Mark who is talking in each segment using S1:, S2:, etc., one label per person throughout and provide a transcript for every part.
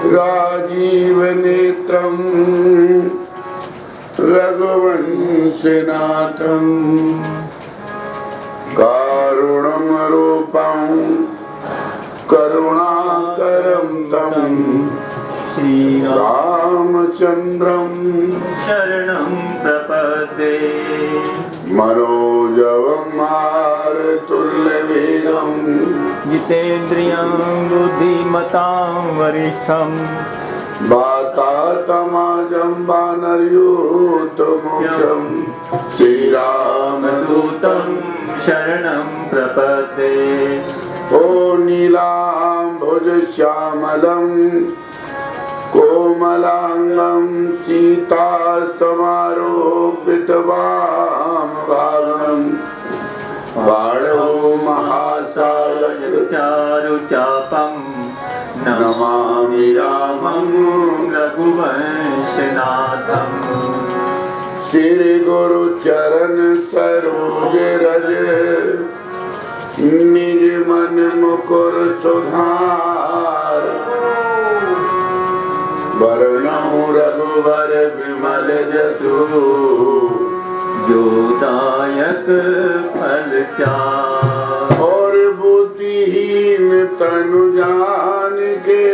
S1: राजीव नेत्रं रघुवंशनाथं कारुणं रूपं करुणाकरं तं रामचन्द्रं
S2: शरणं प्रपद्ये।
S1: मनोजवं मारुतुल्यवेगं
S2: जितेन्द्रियं बुद्धिमतां वरिष्ठं
S1: वातात्मजं वानरयूथमुख्यं श्रीरामदूतं
S2: शरणं प्रपद्ये।
S1: ओ नीलाम्भुजश्यामलं कोमलांगं सीतासमारोपितवामभागं बाणो
S2: चारुचापं
S1: नमामि रामं
S2: रघुवंशनाथं।
S1: श्री गुरु चरण सरोज रज निज मन मुकुर सुधार वरणौ रघुवर विमल जसु
S2: जोदायक फल चार।
S1: और बुद्धिहीन तनु जान के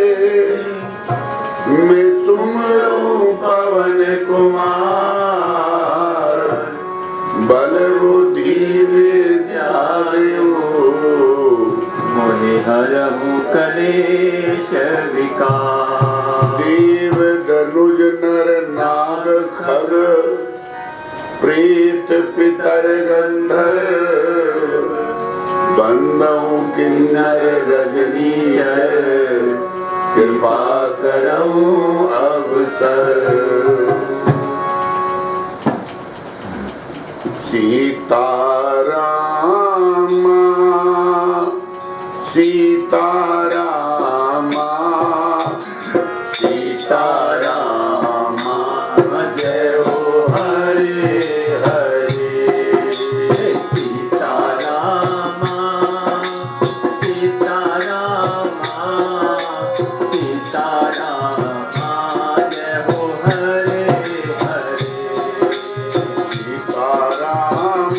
S1: मैं सुमरूं पवन कुमार बल बुद्धि विद्या देऊ
S2: मोहि हरहु कलेश विकार।
S1: देव दनुज नर नाग खग प्रेत पितर गंधर्व बंदौ किन्नर रजनीय कृपा करौ अवसर। सीताराम सीताराम सीताराम जय हो हरे हरे।
S2: सीताराम सीताराम सीताराम जय हो हरे हरे।
S1: सीताराम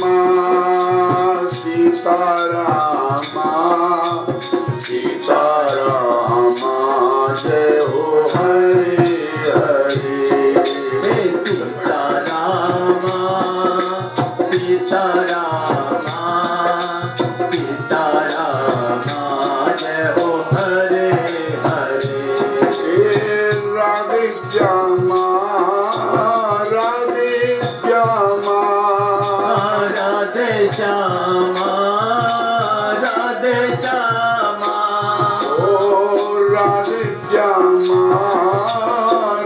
S1: सीताराम सीताराम जय हो हरे हरे।
S2: सीताराम सीताराम सीताराम जय हो हरे हरे।
S1: राधे श्यामा राधे श्यामा
S2: राधे श्यामा राधे श्यामा।
S1: ओ राधे श्यामा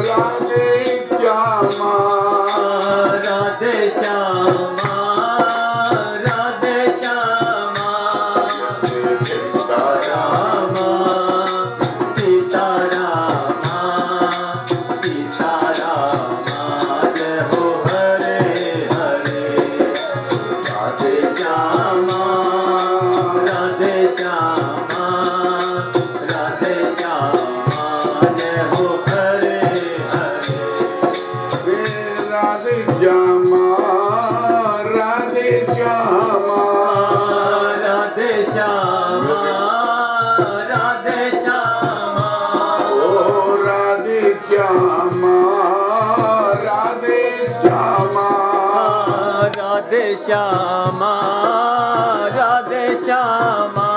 S1: राधे श्यामा
S2: राधे श्यामा राधे श्यामा।
S1: सीताराम
S2: सीताराम सीताराम जय हो हरे हरे।
S1: राधे
S2: श्यामा राधे श्यामा राधे श्यामा जय हो हरे हरे।
S1: राधे श्यामा राधे श्यामा
S2: राधे श्यामा राधे श्यामा।
S1: ओ राधे श्यामा राधे श्यामा
S2: राधे श्यामा राधे श्यामा।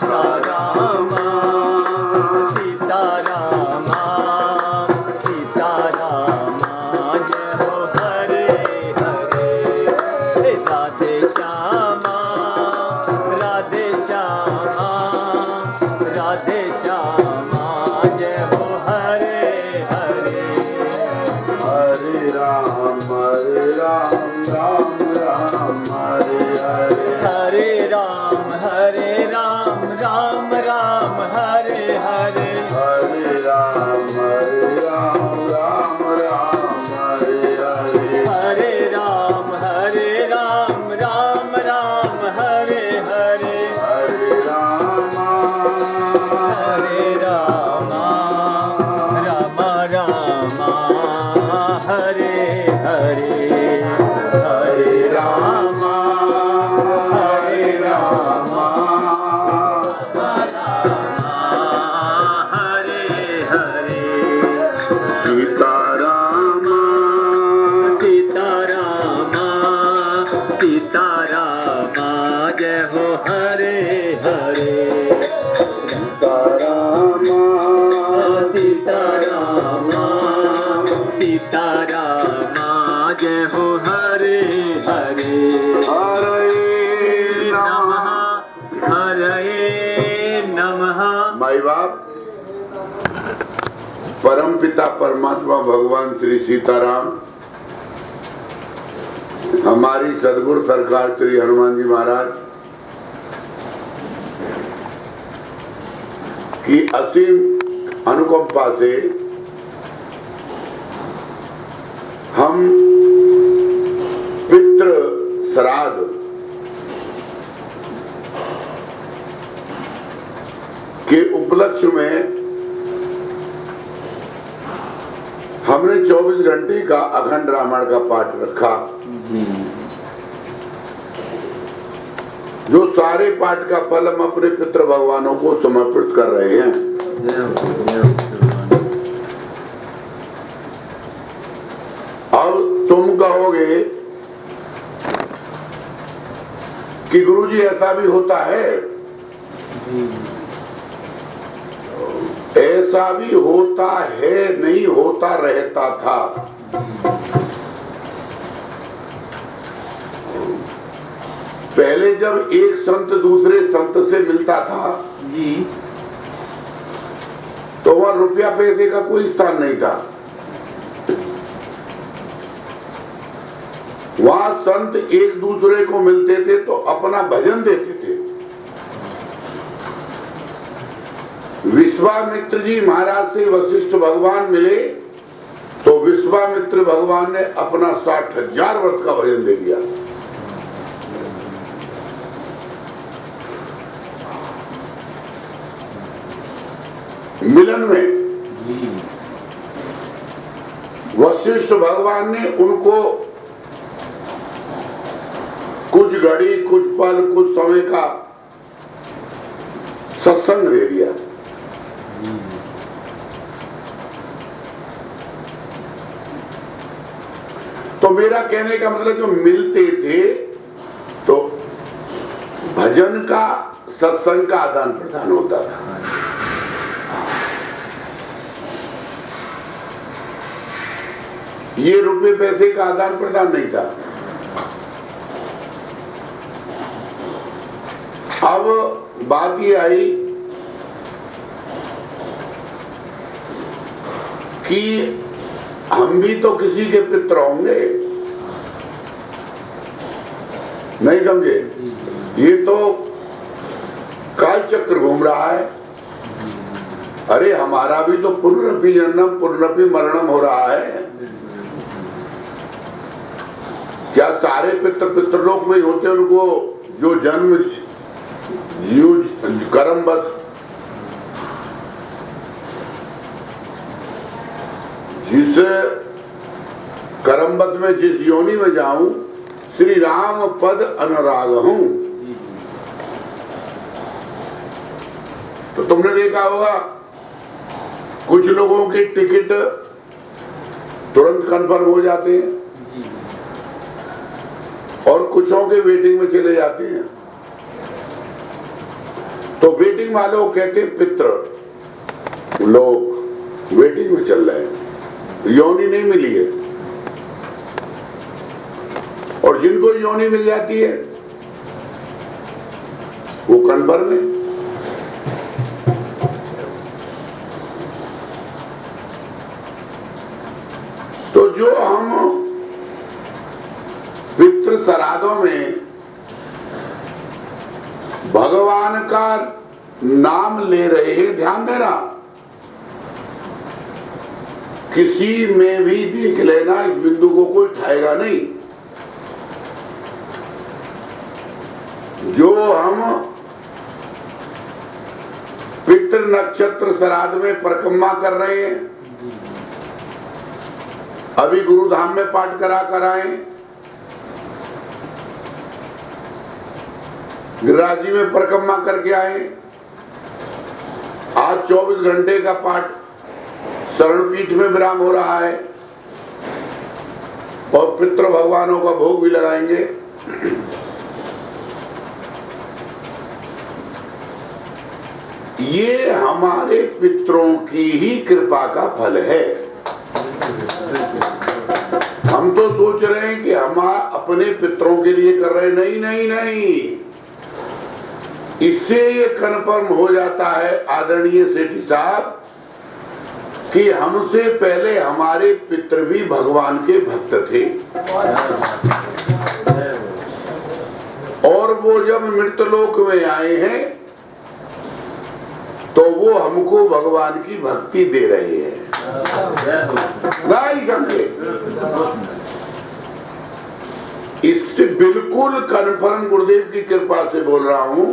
S2: सीताराम सीताराम सीताराम जय हो हरे हरे। राधे श्यामा राधे श्यामा राधे श्यामा जय हो हरे हरे।
S1: हरे राम राम राम हरे हरे।
S2: हरे राम राम राम हरे हरे हरे रामा हरे रामा हरे हरे
S1: सीताराम
S2: सीतारामा सीतारामा जय हो हरे हरे
S1: सीताराम
S2: सीतारामा सीतारामा जय हो हरे हरे
S1: हरे
S2: नमः हरे नमः।
S1: माई बाप परम पिता परमात्मा भगवान श्री सीताराम, हमारी सदगुरु सरकार श्री हनुमान जी महाराज की असीम अनुकंपा से हम पितृ श्राद्ध के उपलक्ष्य में हमने 24 घंटे का अखंड रामायण का पाठ रखा। जो सारे पाठ का फल हम अपने पितृ भगवानों को समर्पित कर रहे हैं। अब तुम कहोगे कि गुरुजी ऐसा भी होता है? ऐसा भी होता है, नहीं होता रहता था। पहले जब एक संत दूसरे संत से मिलता था तो वहां रुपया पैसे का कोई स्थान नहीं था। वहां संत एक दूसरे को मिलते थे तो अपना भजन देते थे। विश्वामित्र जी महाराज से वशिष्ठ भगवान मिले तो विश्वामित्र भगवान ने अपना 60,000 वर्ष का भजन दे दिया। मिलन में वशिष्ठ भगवान ने उनको कुछ घड़ी, कुछ पल, कुछ समय का सत्संग दे दिया। तो मेरा कहने का मतलब जो मिलते थे तो भजन का, सत्संग का आदान प्रदान होता था। ये रुपए पैसे का आदान प्रदान नहीं था। अब बात ये आई कि हम भी तो किसी के पित्र होंगे, नहीं समझे? ये तो काल चक्र घूम रहा है। अरे हमारा भी तो पुनरपि जन्म पुनरपि मरणम हो रहा है। क्या सारे पितृ पितृलोक में ही होते हैं? उनको जो जन्म जीव कर्म बस जिस कर्मवत में जिस योनि में जाऊं, श्री राम पद अनुराग हूं। तो तुमने देखा होगा कुछ लोगों की टिकट तुरंत कंफर्म हो जाते हैं और कुछों के वेटिंग में चले जाते हैं। तो वेटिंग वाले को कहते हैं पितृ लोग वेटिंग में चल रहे हैं, योनि नहीं मिली है। और जिनको योनि मिल जाती है वो कंफर्म है। तो जो हम पितृ श्राद्धों में भगवान का नाम ले रहे हैं, ध्यान देना, किसी में भी देख लेना, इस बिंदु को कोई उठाएगा नहीं। जो हम पितृ नक्षत्र श्राद्ध में परिक्रमा कर रहे हैं, अभी गुरुधाम में पाठ करा कर आए, गिरिराज जी में परिक्रमा करके आए। आज 24 घंटे का पाठ शरणपीठ में विराम हो रहा है और पितृ भगवानों का भोग भी लगाएंगे। ये हमारे पितरों की ही कृपा का फल है। हम तो सोच रहे हैं कि हम अपने पितरों के लिए कर रहे हैं। नहीं नहीं नहीं, इससे ये कन्फर्म हो जाता है आदरणीय सेठी साहब कि हमसे पहले हमारे पितर भी भगवान के भक्त थे और वो जब मृतलोक में आए हैं तो वो हमको भगवान की भक्ति दे रहे हैं। नहीं समझे? इससे बिल्कुल कन्फर्म गुरुदेव की कृपा से बोल रहा हूं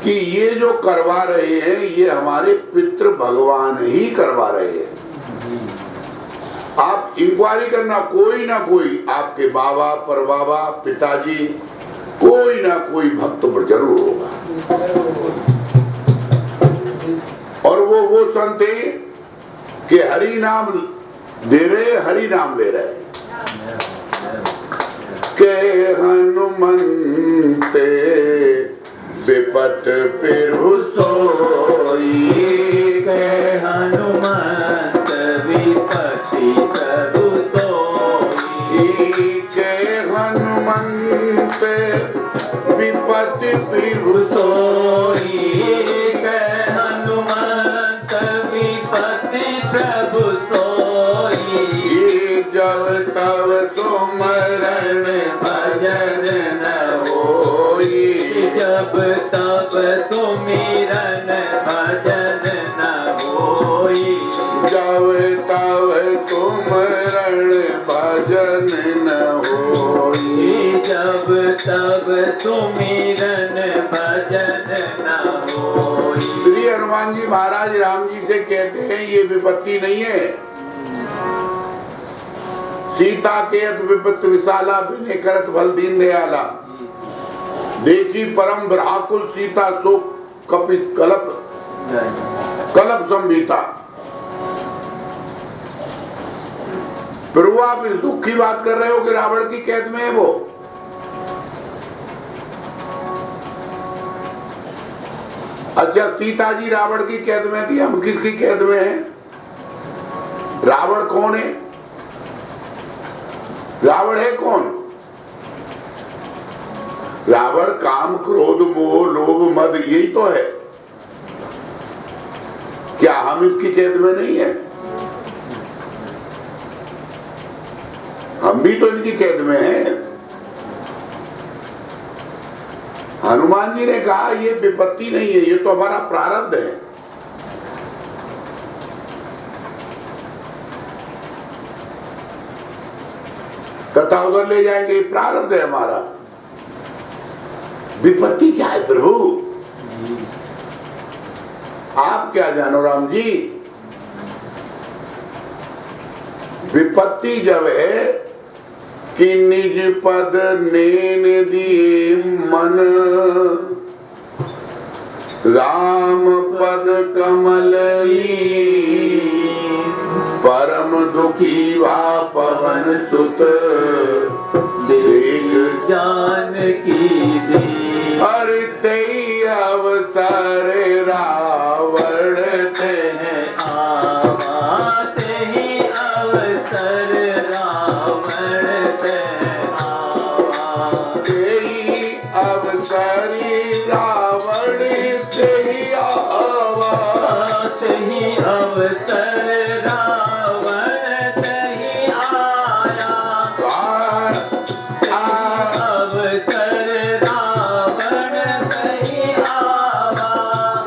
S1: कि ये जो करवा रहे हैं ये हमारे पितृ भगवान ही करवा रहे हैं। आप इंक्वायरी करना, कोई ना कोई आपके बाबा परबाबा पिताजी कोई ना कोई भक्त जरूर होगा। और वो संत कि हरि नाम दे रहे, हरि नाम ले रहे के हनुमंते विपत पिरु सोई,
S2: के हनुमंत विपति प्रभु सोई,
S1: के हनुमंत विपति पिरु सोई,
S2: के हनुमंत विपति प्रभु सोई,
S1: जब तब सुमरण भजन न होई,
S2: जब तब सुमिरन भजन न होई,
S1: जब तब सुमरण भजन न होई,
S2: जब तब सुमिरन भजन न होई।
S1: श्री हनुमान जी महाराज राम जी से कहते हैं ये विपत्ति नहीं है। सीता के अत विपत्ति विशाला बिने करत भल दीन दयाला, देखी परम व्याकुल सीता सो कपि कलप कलप संभीता। प्रभु आप इस दुख की बात कर रहे हो कि रावण की कैद में है वो? अच्छा सीता जी रावण की कैद में थी, हम किसकी कैद में हैं? रावण कौन है? रावण है कौन? रावण काम क्रोध मोह लोभ मद यही तो है। क्या हम इसकी कैद में नहीं है? हम भी तो इनकी कैद में हैं। हनुमान जी ने कहा ये विपत्ति नहीं है, ये तो हमारा प्रारब्ध है। तथा उधर ले जाएंगे, प्रारब्ध है हमारा। विपत्ति क्या है प्रभु? आप क्या जानो राम जी? विपत्ति जब है कि निज पद नेन दिए मन, राम पद कमल लीन, परम दुखी वा पवन सुत, देख
S2: जान की दी,
S1: हरि तेई अवसर रावण ते
S2: आवाते ही अवसर रावण ते आवा,
S1: तेई अवसरी रावण तेई आवाते
S2: ही अवसर रावण ते ही आया, अवसर रावण ते ही आवा,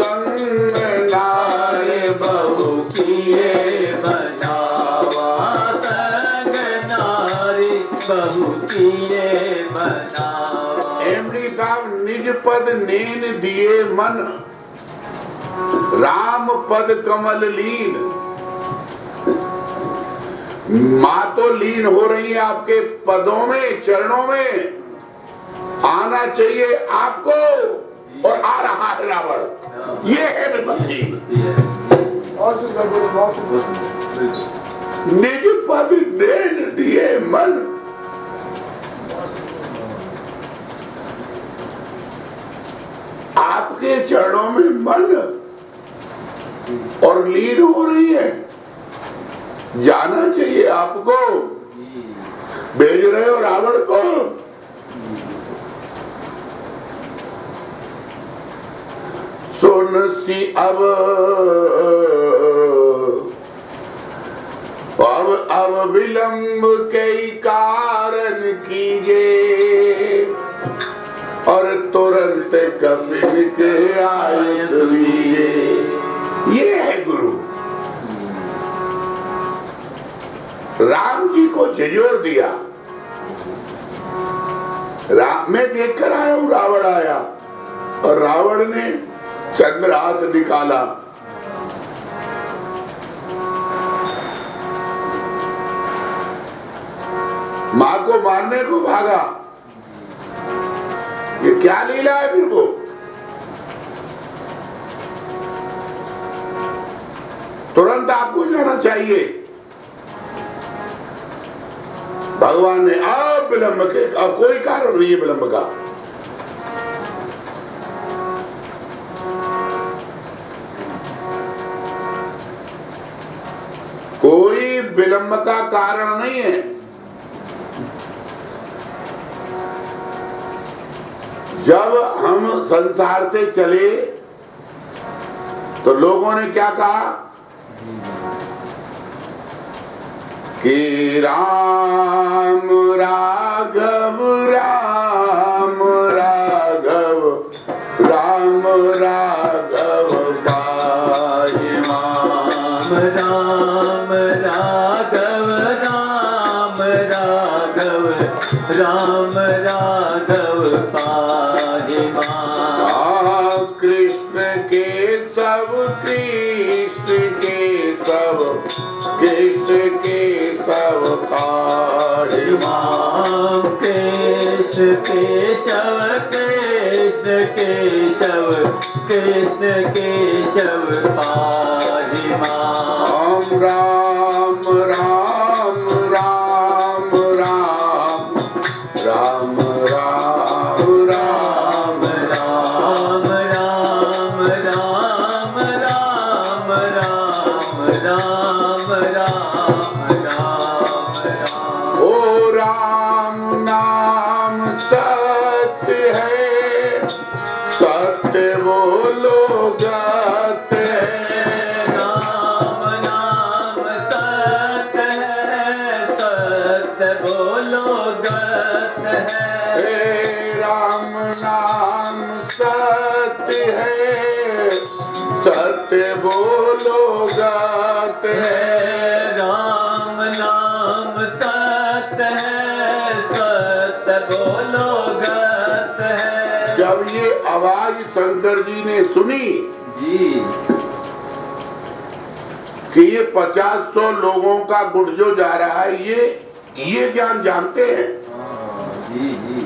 S1: संग नारे बहु किए
S2: बनावा, संग नारी बहु किए बनावा।
S1: एमडी साहब निज पद नेन दिए मन, राम पद कमल लीन। माँ तो लीन हो रही है आपके पदों में, चरणों में। आना चाहिए आपको और आ रहा है रावण। ये है विपत्ति। निज पद नैन दिए मन, आपके चरणों में मन और लीन हो रही है। जाना चाहिए आपको, भेज रहे हो रावण को। सुन सी अब विलंब कई कारण कीजे, और तुरंत कपिल के आयस लीजे। ये है गुरु। राम जी को झिझोर दिया। मैं देखकर आया हूं रावण आया, और रावण ने चंद्रहास निकाला। मां को मारने को भागा। ये क्या लीला है फिर वो? तुरंत आपको जाना चाहिए। भगवान ने अब विलंब के, अब कोई कारण नहीं है विलंब का। कोई विलंब का कारण नहीं है। जब हम संसार से चले तो लोगों ने क्या कहा कि राम राघव राम राघव राम राघव पाहि माम।
S2: राम राघव राम राघव राम राघव पाहि माम।
S1: कृष्ण के सब कृष्ण के सब कृष्ण के सब पाहि माम।
S2: कृष्ण केशव कृष्ण केशव कृष्ण केशव पाहि माम।
S1: राम राम राम राम राम राम राम
S2: राम राम राम राम राम राम राम राम।
S1: ओ राम नाम सत्य है, सत्य बोलो गत है।
S2: राम नाम सत्य है, सत्य बोलो गत है।
S1: हे राम नाम सत्य है, सत्य बोलो गत है।
S2: राम नाम सत्य है, सत्य बोलो गत है।
S1: जब ये आवाज शंकर जी ने सुनी
S2: जी
S1: कि ये 50-100 लोगों का गुट जो जा रहा है, ये ज्ञान जानते हैं।
S2: जी जी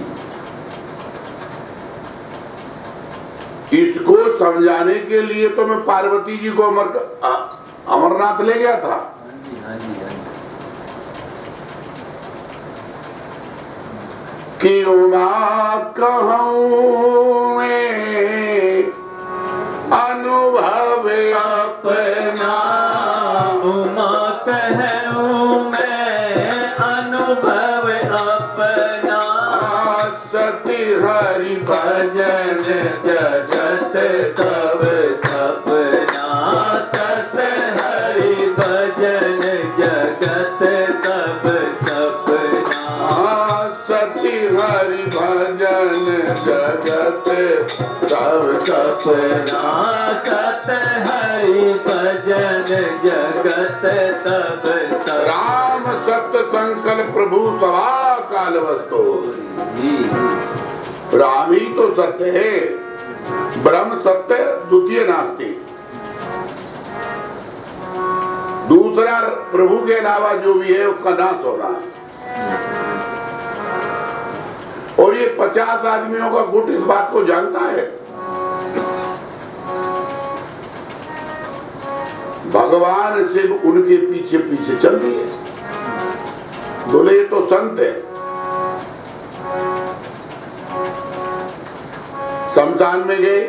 S1: इसको समझाने के लिए तो मैं पार्वती जी को अमरनाथ ले गया था।
S2: हाँ जी हाँ जी हाँ जी।
S1: कि उमा कहूँ मैं अनुभव अपना,
S2: उमा कहूँ मैं अनुभव अपना।
S1: सती हरि भजन जगत सब
S2: सपना सत हरि भजन जगत सब सपना।
S1: सती हरि भजन जगत सब सपना।
S2: सत हरि भजन जगत सब सपना।
S1: राम सत्य संकल्प प्रभु सवा काल वस्तो। राम ही तो सत्य है, ब्रह्म सत्य द्वितीय नास्ति। दूसरा दूसरा प्रभु के अलावा जो भी है उसका नाश होना है। और ये 50 आदमियों का गुट इस बात को जानता है। भगवान सिर्फ उनके पीछे पीछे चल दिए। बोले ये तो संत है। शमशान में गए,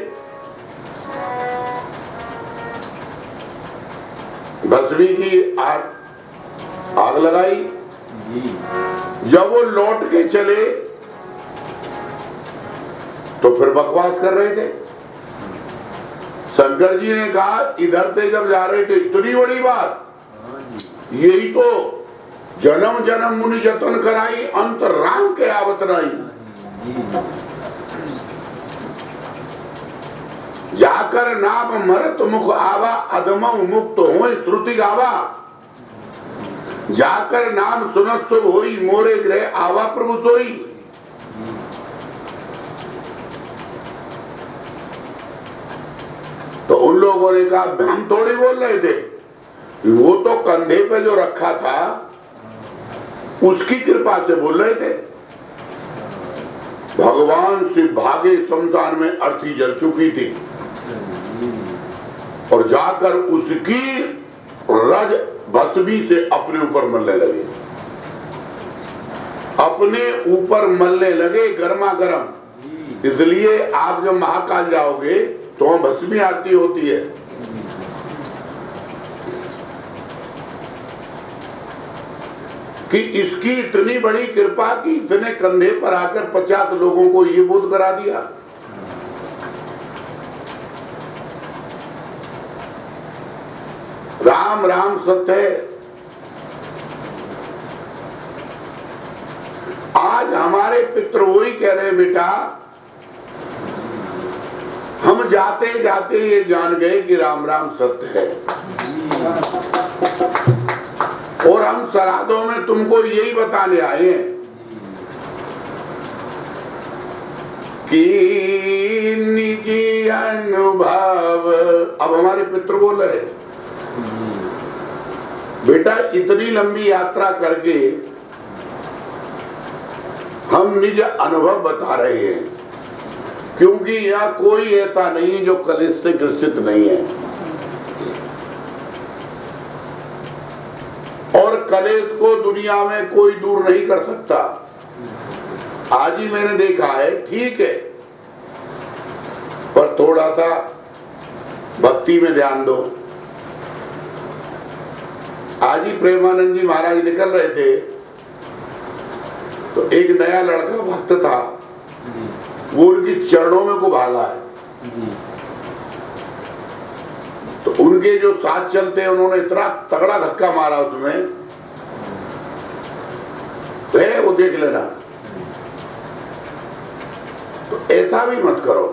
S1: भस्मी की आग लगाई। जब वो लौट के चले तो फिर बकवास कर रहे थे। शंकर जी ने कहा इधर से जब जा रहे थे इतनी बड़ी बात, यही तो जन्म जन्म मुनि जतन कराई, अंत राम के आवत नहीं। जाकर नाम मरत मुख आवा, अधम मुक्त हो श्रुति गावा। जाकर नाम सुनत शुभ होई, मोरे ग्रह आवा प्रभु सोई। तो उन लोगों ने कहा हम थोड़ी बोल रहे थे, वो तो कंधे पे जो रखा था उसकी कृपा से बोल रहे थे। भगवान से भागे शमशान में अर्थी जल चुकी थी और जाकर उसकी रज भस्मी से अपने ऊपर मलने लगे। अपने ऊपर मलने लगे गर्मा गर्म। इसलिए आप जब महाकाल जाओगे तो वहां भस्मी आरती होती है। कि इसकी इतनी बड़ी कृपा कि इतने कंधे पर आकर 50 लोगों को ये बोध करा दिया। राम राम सत्य है। आज हमारे पितृ वही कह रहे हैं, बेटा हम जाते जाते ये जान गए कि राम राम सत्य है। और हम श्राद्धों में तुमको यही बताने आए हैं कि निजी अनुभव। अब हमारे पितृ बोल रहे बेटा इतनी लंबी यात्रा करके हम निज अनुभव बता रहे हैं, क्योंकि यहाँ कोई ऐसा नहीं जो कलेश से ग्रसित नहीं है। और कलेश को दुनिया में कोई दूर नहीं कर सकता। आज ही मैंने देखा है, ठीक है, पर थोड़ा सा भक्ति में ध्यान दो। आज ही प्रेमानंद जी महाराज निकल रहे थे तो एक नया लड़का भक्त था, वो उनकी चरणों में को भागा है। तो उनके जो साथ चलते हैं उन्होंने इतना तगड़ा धक्का मारा उसमें, तो है वो देख लेना। तो ऐसा भी मत करो,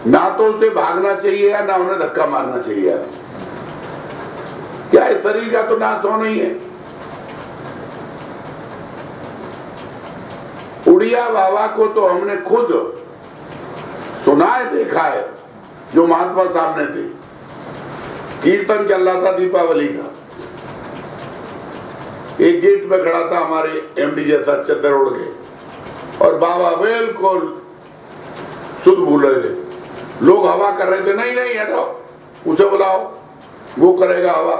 S1: ना तो उसे भागना चाहिए या ना उन्हें धक्का मारना चाहिए। क्या है, शरीर का तो नाश होना ही है। उड़िया बाबा को तो हमने खुद सुना है, देखा है, जो महात्मा सामने थे। कीर्तन चल रहा था दीपावली का, एक गेट पे खड़ा था हमारे एमडी जैसा चद्दर ओढ़ के, और बाबा बिल्कुल शुद्ध भूल रहे थे। लोग हवा कर रहे थे, नहीं नहीं हटो, उसे बुलाओ, वो करेगा हवा।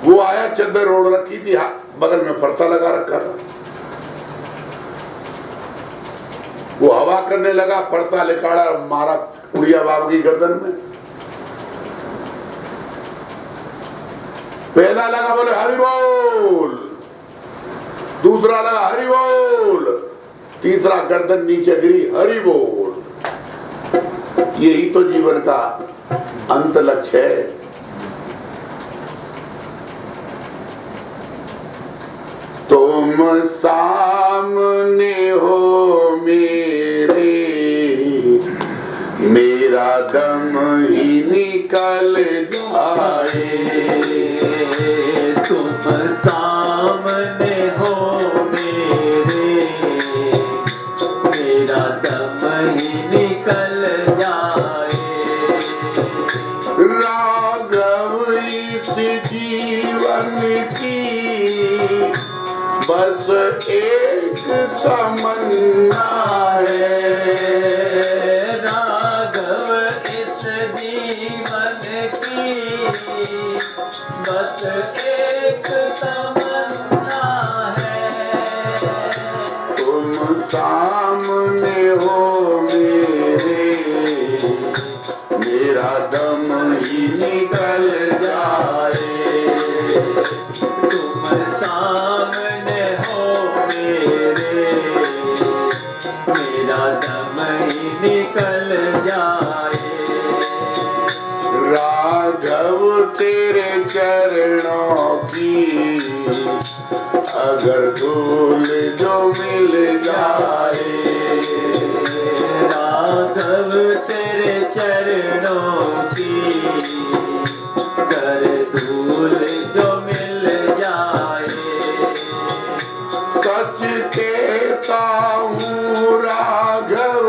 S1: वो आया, चद्दर ओढ़ रखी थी, बगल में फरता लगा रखा था। वो हवा करने लगा, फरता लिकाड़ा, मारा उड़िया बाबा की गर्दन में। पहला लगा, बोले हरि बोल, दूसरा लगा हरि बोल, तीसरा गर्दन नीचे गिरी, हरि बोल। यही तो जीवन का अंत लक्ष्य है। तुम सामने हो मेरे, मेरा दम ही निकल जाए।
S2: तुम सामने हो मेरे, मेरा दम ही निकल जाए।
S1: जीवन की बस एक तमन्ना है।
S2: राघव इस जीवन की बस एक तमन्ना है।
S1: तुम सामने हो मेरे, मेरा दम ही निकल जाए।
S2: तुम सामने हो मेरे, मेरा दम ही निकल जाए।
S1: राघव तेरे चरणों की अगर धूल जो मिल जाए।
S2: राघव तेरे चरणों की कर धूल जो मिल जाए।
S1: सच कहता हूँ राघव,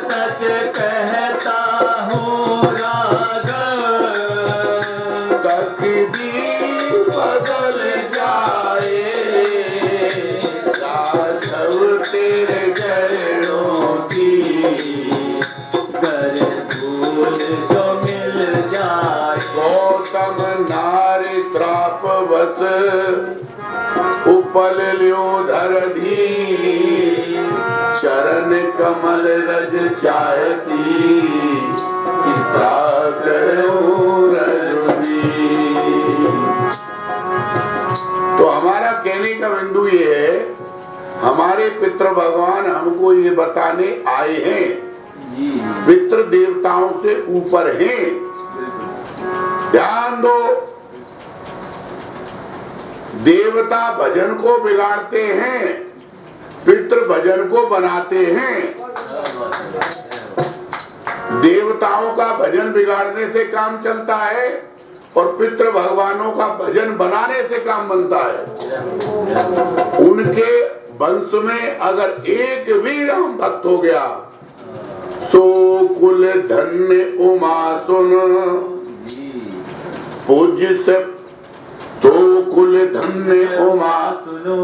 S2: सच कहता हूँ राघव,
S1: तकदीर बदल जाए। राघव तेरे चरणों की
S2: कर धूल जो मिल जाए।
S1: गौतम नारी श्राप बस उपल ल्यो धरधी, चरण कमल रज चाहती तो हमारा कहने का बिंदु ये है, हमारे पितृ भगवान हमको ये बताने आए हैं, पितृ देवताओं से ऊपर हैं। ध्यान दो, देवता भजन को बिगाड़ते हैं, पितृ भजन को बनाते हैं। देवताओं का भजन बिगाड़ने से काम चलता है और पितृ भगवानों का भजन बनाने से काम बनता है। उनके वंश में अगर एक भी राम भक्त हो गया, सो कुल धन्य उमा सुन, पूज्य से तो कुल धन्य उमा
S2: सुनो,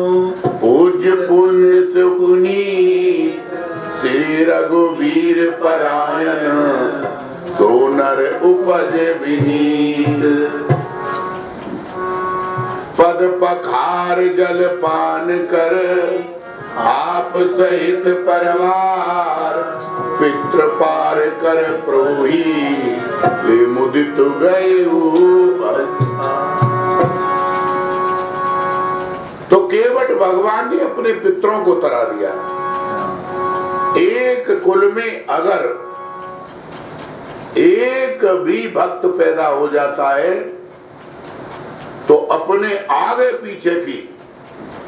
S1: पूज्य पुण्य सुपुनी, श्री रघुवीर परायण, सोनर उपज विनीत। पद पखार जल पान कर, आप सहित परिवार, पितृ पार कर प्रभु ही, वे मुदित गए। तो केवट भगवान ने अपने पितरों को तरा दिया। एक कुल में अगर एक भी भक्त पैदा हो जाता है तो अपने आगे पीछे की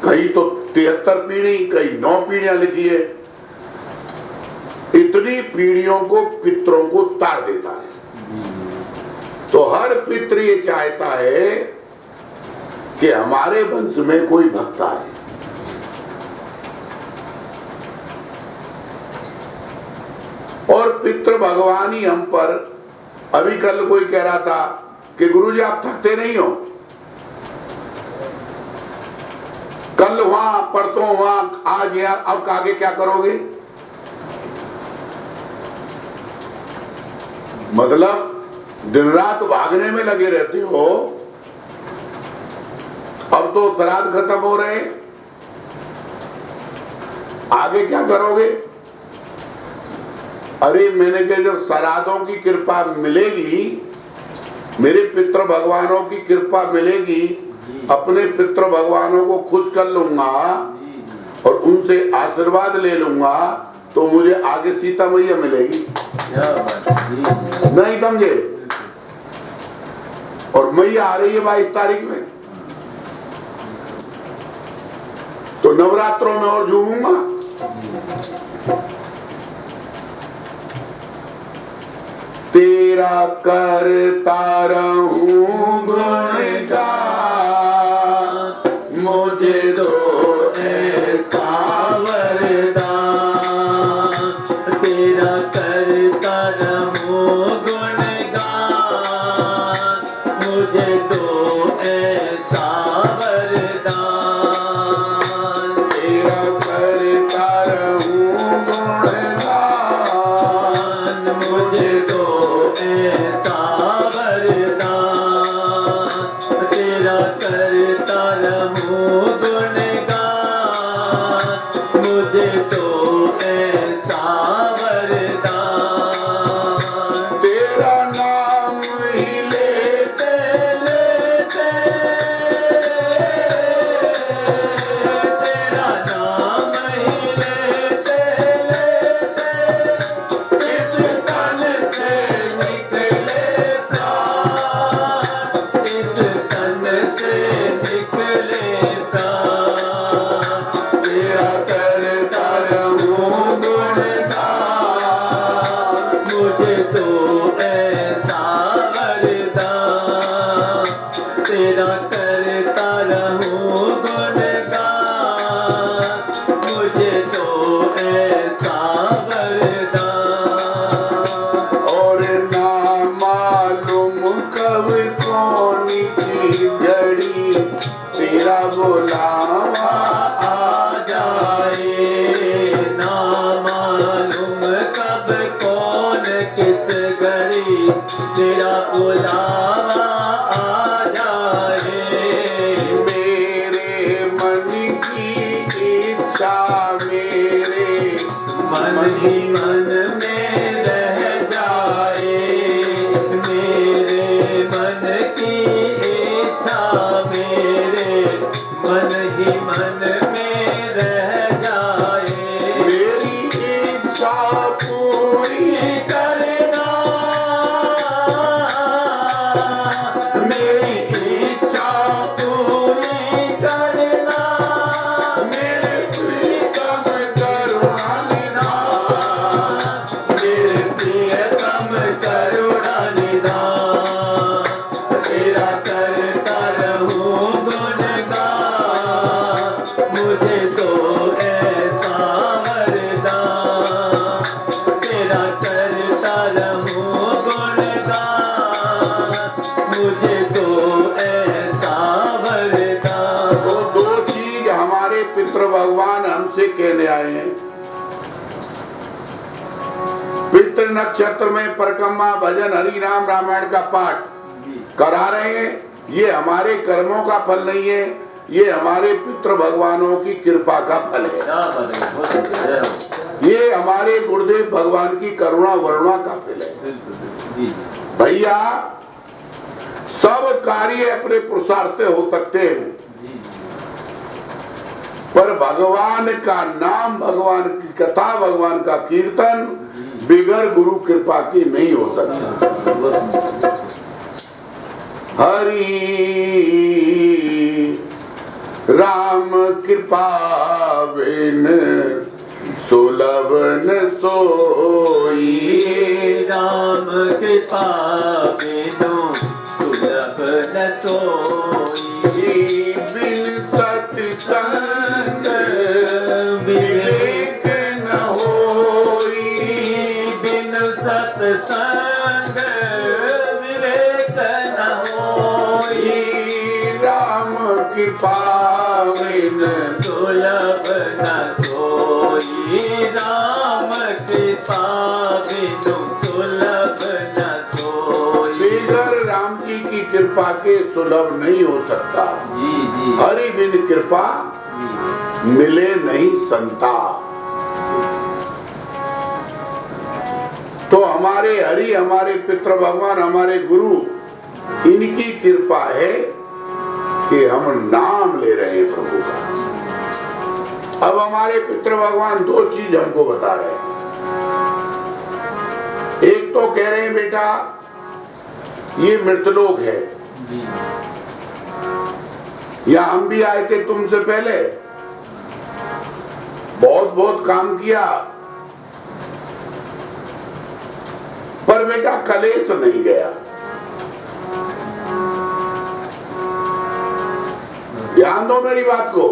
S1: कहीं तो 73 पीढ़ी, कहीं 9 पीढ़ियां लिखी है, इतनी पीढ़ियों को पितरों को तार देता है। तो हर पितृ ये चाहता है कि हमारे वंश में कोई भक्त आए। और पितृ भगवान ही हम पर, अभी कल कोई कह रहा था कि गुरुजी आप थकते नहीं हो, कल वहां परसों वहां आज यहाँ, अब आगे क्या करोगे? मतलब दिन रात भागने में लगे रहते हो। अब तो श्राद्ध खत्म हो रहे हैं, आगे क्या करोगे? अरे मैंने कहा जब श्राद्धों की कृपा मिलेगी, मेरे पितृ भगवानों की कृपा मिलेगी, अपने पितृ भगवानों को खुश कर लूंगा और उनसे आशीर्वाद ले लूंगा, तो मुझे आगे सीता मैया मिलेगी। नहीं समझे? और मैया आ रही है 22 तारीख में, तो नवरात्रों में और झूमूंगा। तेरा करता रहूं गुणगान, मुझे दो ऐसा वरदान।
S2: तेरा करता रहूं गुणगान, तेरा बुलावा आ जाए।
S1: मेरे मन की इच्छा मेरे
S2: मन ही मन में रह जाए। मेरे मन की इच्छा मेरे मन ही मन में रह जाए।
S1: मेरी इच्छा पूरी
S2: करना मेरी इच्छा पूरी करना।
S1: मेरे प्रीतम करुणा निधान,
S2: मेरे प्रियतम करुणा निधान। तेरा करता रहूं गुणगान। मुझे तो ऐसा वरदान। तेरा करता रहूं गुणगान। मुझे तो ऐसा वरदान।
S1: वो दो चीज हमारे पितृ भगवान हमसे कहने आए हैं। पितृ नक्षत्र में परिक्रमा, भजन, हरि नाम, रामायण का पाठ करा रहे हैं। ये हमारे कर्मों का फल नहीं है, ये हमारे पितृ भगवानों की कृपा का फल है। ये हमारे गुरुदेव भगवान की करुणा वरुणा का फल है। भैया, सब कार्य अपने पुरुषार्थ से हो सकते हैं, पर भगवान का नाम, भगवान की कथा, भगवान का कीर्तन बिगर गुरु कृपा की नहीं हो सकता। हरि राम कृपा बिन सुलभ न सोई।
S2: राम कृपा बिनु सुलभ न सोई।
S1: बिन सत्संग विवेक न होई।
S2: बिन सत्संग विवेक न होई।
S1: राम कृपा बिन
S2: सुलभ न सोई। राम कृपा बिनु सुलभ न सोई।
S1: बगैर राम जी की कृपा के सुलभ नहीं हो सकता। हरि बिन कृपा मिले नहीं संता। तो हमारे हरि, हमारे पितृ भगवान, हमारे गुरु, इनकी कृपा है कि हम नाम ले रहे हैं प्रभु का। अब हमारे पितृ भगवान दो चीज हमको बता रहे हैं। एक तो कह रहे हैं बेटा ये मृतलोक है, या हम भी आए थे तुमसे पहले, बहुत बहुत काम किया, पर बेटा कलेश नहीं गया। ध्यान दो मेरी बात को।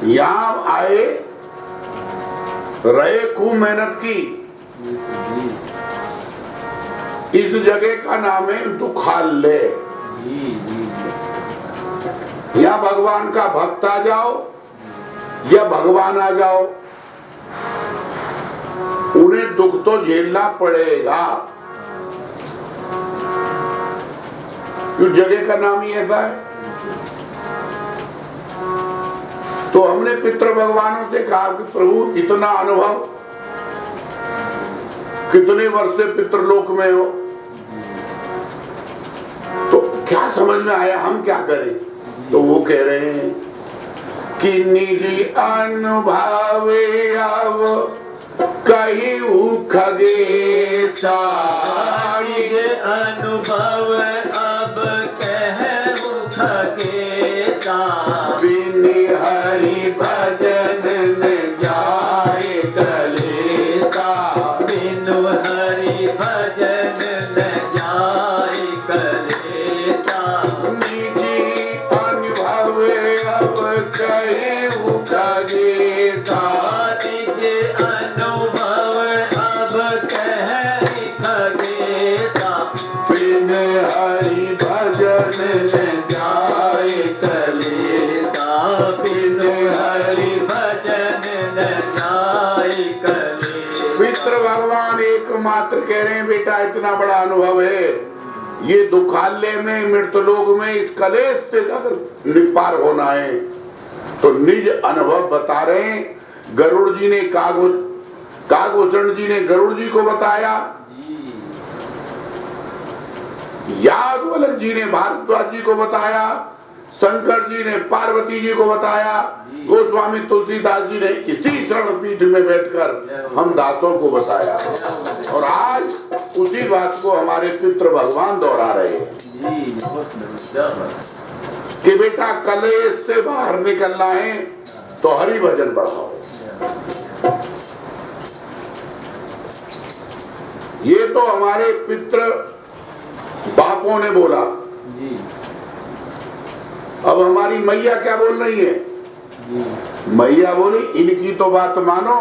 S1: यहां आए, रहे, खूब मेहनत की। इस जगह का नाम है दुखालय। या भगवान का भक्त आ जाओ या भगवान आ जाओ, उन्हें दुख तो झेलना पड़ेगा। क्यों, जगह का नाम ही ऐसा है। तो हमने पितृ भगवानों से कहा कि प्रभु इतना अनुभव, कितने वर्ष से पितृलोक में हो, तो क्या समझ में आया, हम क्या करें। तो वो कह रहे हैं कि निजी अनुभव अब कहीं खगेसा।
S2: अनुभव अब कहूँ खगेसा।
S1: बिन हरि भजन न जाए कलेसा।
S2: बिनु हरि भजन न जाए कलेसा।
S1: निजी अनुभव अब कहूँ खगेसा।
S2: निजी अनुभव अब कह खगेसा।
S1: बिन हरि भगवान एकमात्र कह रहे हैं बेटा इतना बड़ा अनुभव है, ये दुखालय में मृतलोक में इस कलेश से अगर निपार होना है तो निज अनुभव बता रहे हैं। गरुड़ जी ने कागभूषण जी ने गरुड़ जी को बताया, याज्ञवल्क्य जी ने भारद्वाज जी को बताया, शंकर जी ने पार्वती जी को बताया, गोस्वामी तुलसीदास जी ने इसी शरण पीठ में बैठकर हम दासों को बताया। और आज उसी बात को हमारे पितृ भगवान दोहरा रहे हैं कि बेटा कलेश से बाहर निकलना है तो हरि भजन बढ़ाओ। ये तो हमारे पितृ बापों ने बोला। अब हमारी मैया क्या बोल रही है? मैया बोली इनकी तो बात मानो,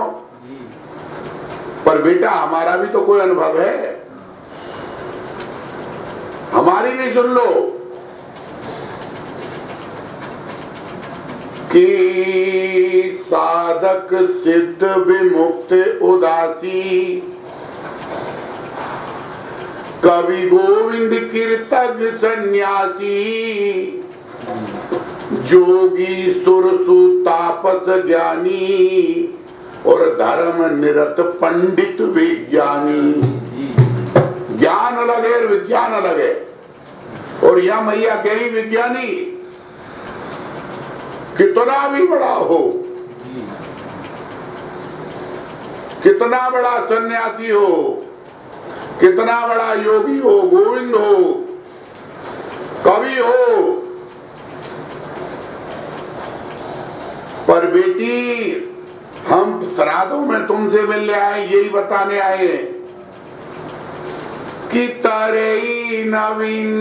S1: पर बेटा हमारा भी तो कोई अनुभव है, हमारी भी सुन लो कि साधक सिद्ध विमुक्त उदासी, कवि गोविंद कीर्तज्ञ सन्यासी, जोगी सुरसु तापस ज्ञानी और धर्म निरत पंडित विज्ञानी। ज्ञान अलग है, विज्ञान अलग है। और यह मैया कह रही विज्ञानी कितना भी बड़ा हो, कितना बड़ा सन्यासी हो, कितना बड़ा योगी हो, गोविंद हो, कवि हो, पर बेटी हम श्राद्धों में तुमसे मिलने आए, यही बताने आए कि तारे नवीन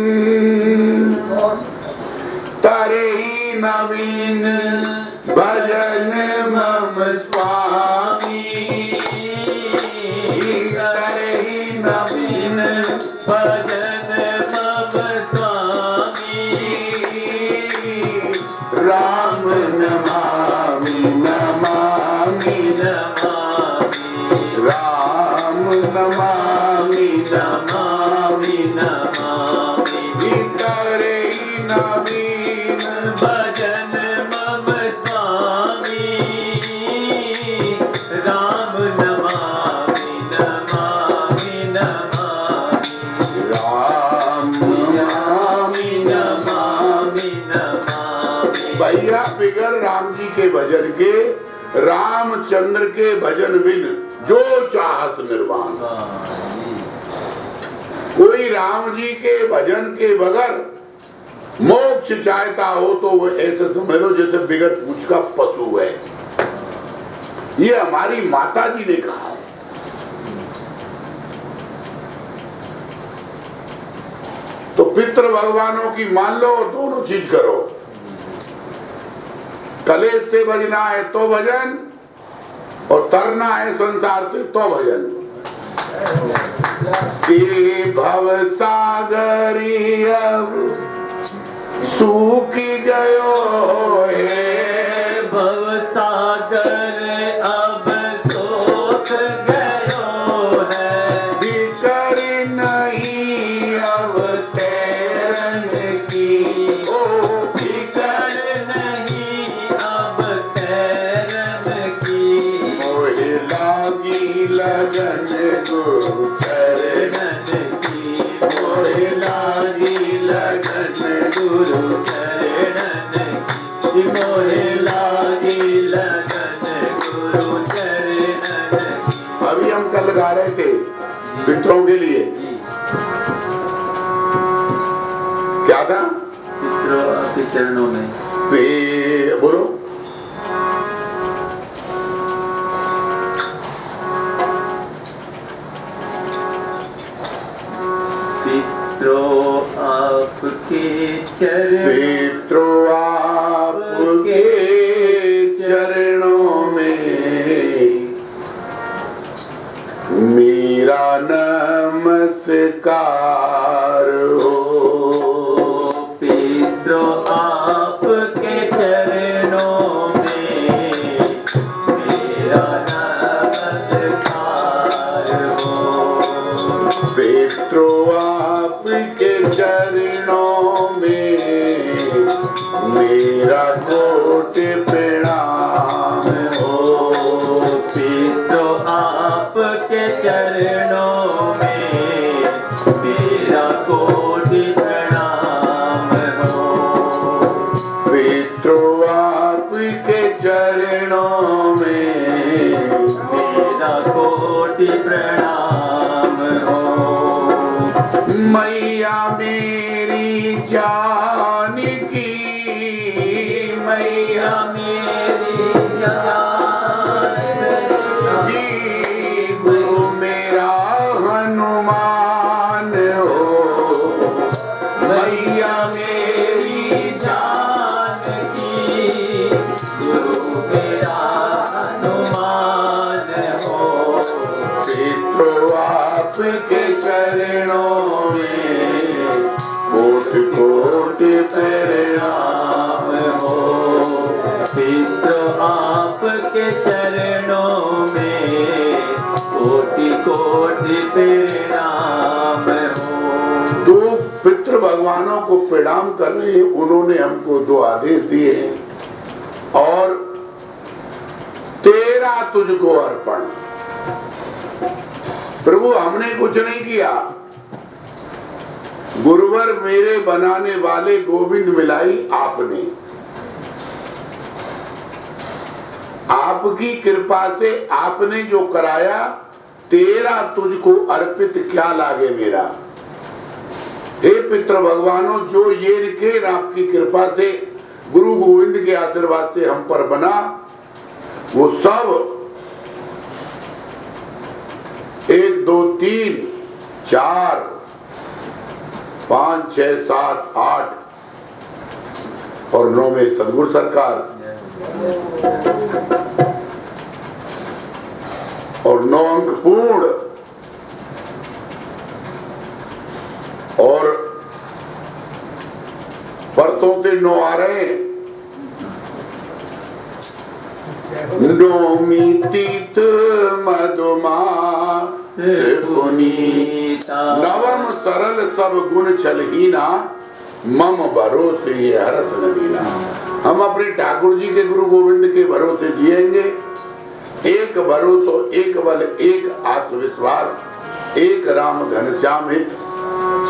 S1: भजन मम स्वामी, तारे नवीन भजन मम स्वामी, राम नमामि नमामि नमामि, राम नमामि नमामि नमामि, करे नवीन भजन मम स्वामी, राम नमामि नमामि नमामि, राम नमामि नमामि नमामि। भैया बिगर राम जी के भजन के, रामचंद्र के भजन बिन जो चाहत निर्वाण। कोई राम जी के भजन के बगैर मोक्ष चाहता हो तो वो ऐसे समझ लो जैसे बिगर पूछ का पशु है। ये हमारी माता जी ने कहा है। तो पितृ भगवानों की मान लो, दोनों चीज करो। कलेश से बजना है तो भजन, और तरना है संसार से तो भजन। कि भव सागरी अब सूख गयो है, भव सागर अब सूख गयो है, फिकर नहीं अब तैरन की, ओ फिकर नहीं अब तैरन की, मोहे लागी लगन गुरु चरणन की, मोहे लागी लगन गुरु चरणन की, मोहे लागी लगन गुरु चरणन की। अभी हम कल गा रहे थे पितरों के लिए, क्या था? पितरों के चरणों में बोलो। पितरों आपके चरणों में मेरा नमस्कार हो। पितरों आपके चरणों में मेरा नमस्कार
S2: आपके चरणों में मेरा कोटि प्रणाम हो।
S1: पितृ आपके चरणों में
S2: मेरा कोटि प्रणाम हो।
S1: मैया मेरी जानकी, मैया
S2: मेरी जानकी,
S1: गुरु मेरा हनुमान हो। मैया मेरी
S2: जानकी, गुरु मेरा हनुमान हो।
S1: पितृ आपके चरणों में कोट कोट प्रणाम हो।
S2: पितृ आपके चरणों में कोटि कोटि प्रणाम हो।
S1: दो पितृ भगवानों को प्रणाम कर रहे हैं। उन्होंने हमको दो आदेश दिए हैं और तेरा तुझको अर्पण। प्रभु हमने कुछ नहीं किया, गुरुवर मेरे बनाने वाले गोविंद मिलाई आपने। आपकी कृपा से आपने जो कराया, तेरा तुझको अर्पित क्या लागे मेरा। हे पितृ भगवानों, जो ये लिखे आपकी कृपा से गुरु गोविंद के आशीर्वाद से हम पर बना, वो सब 1 2 3 4 5 6 7 8 और 9 में सदगुरु सरकार और 9 अंक पूर्ण और परसों से 9 आ रहे हैं। नौमी तीर्थ मधुमा पुनीता, नवम सरल सब गुण छलहीना, मम भरोसे ये हरस नवीना। हम अपने ठाकुर जी के गुरु गोविंद के भरोसे जिएंगे। एक भरोसा, एक बल, एक आत्मविश्वास, एक राम घनश्याम हित,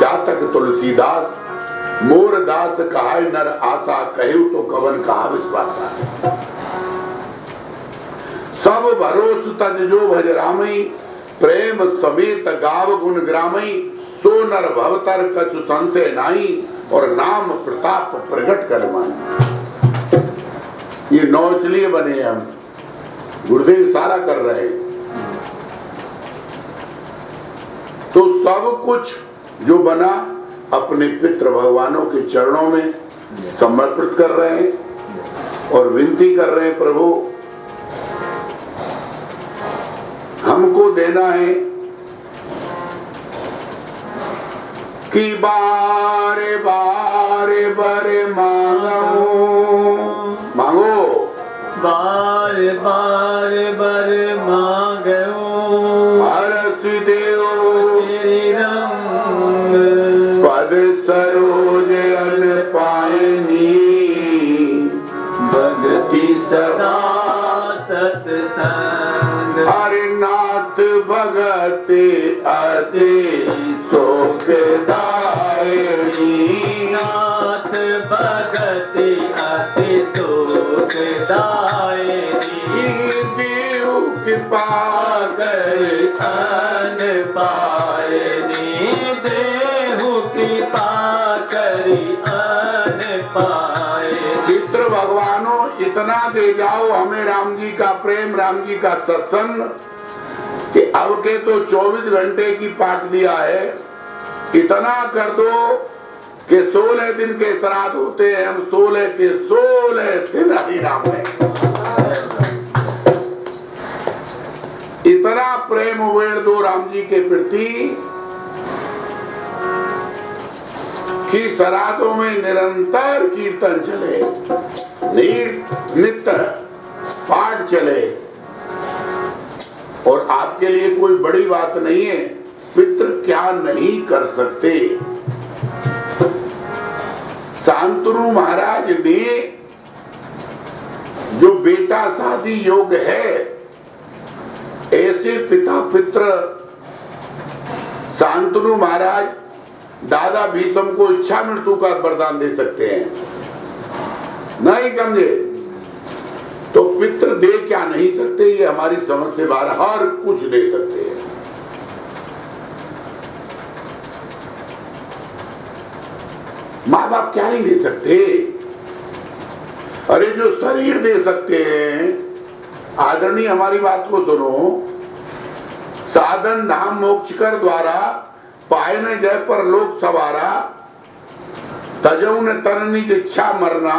S1: चातक तुलसीदास, मोर दास कहाय नर आशा, कहु तो कवन कहा विश्वासा। सब भरोस तज जो भज रामई, प्रेम समेत गाव गुण ग्रामई, सो नर भवतर कछु संशय नाई, और नाम प्रताप प्रगट कर माई। ये 9 इसलिए बने हम, गुरुदेव इशारा कर रहे हैं। तो सब कुछ जो बना अपने पितृ भगवानों के चरणों में समर्पित कर रहे हैं और विनती कर रहे हैं, प्रभु हमको देना है कि बारे बारे बरे मांगो, मांगो
S2: बार बार बर मांगो,
S1: हरस देओ
S2: तेरी रंग,
S1: पद सरोज अन पायनी,
S2: भक्ति सदा सत्संग,
S1: हरे नाथ भगत अति सुखदायनी,
S2: नाथ भगति अति सुखदायनी,
S1: देव कृपा कर
S2: अन पायनी, देहु कृपा करी अन पायनी।
S1: पितृ भगवानों इतना दे जाओ हमें राम जी का प्रेम, राम जी का सत्संग, कि अब के तो 24 घंटे की पाठ दिया है। इतना कर दो कि 16 दिन के श्राद्ध होते हैं, हम 16 के 16 दिन हरि नाम में। इतना प्रेम उड़ेल दो राम जी के प्रति कि श्राद्धों में निरंतर कीर्तन चले, नित्य पाठ चले। और आपके लिए कोई बड़ी बात नहीं है, पितृ क्या नहीं कर सकते। शांतनु महाराज ने जो बेटा शादी योग है ऐसे पिता पित्र शांतनु महाराज दादा भीष्म को इच्छा मृत्यु का वरदान दे सकते हैं, नहीं समझे? तो पितृ दे क्या नहीं सकते, ये हमारी समझ से बाहर, हर कुछ दे सकते हैं। माँ बाप क्या नहीं दे सकते? अरे जो शरीर दे सकते हैं, आदरणीय हमारी बात को सुनो, साधन धाम मोक्ष कर द्वारा पाए न जय पर लोक सवारा, तजऊ न तन निज इच्छा मरना,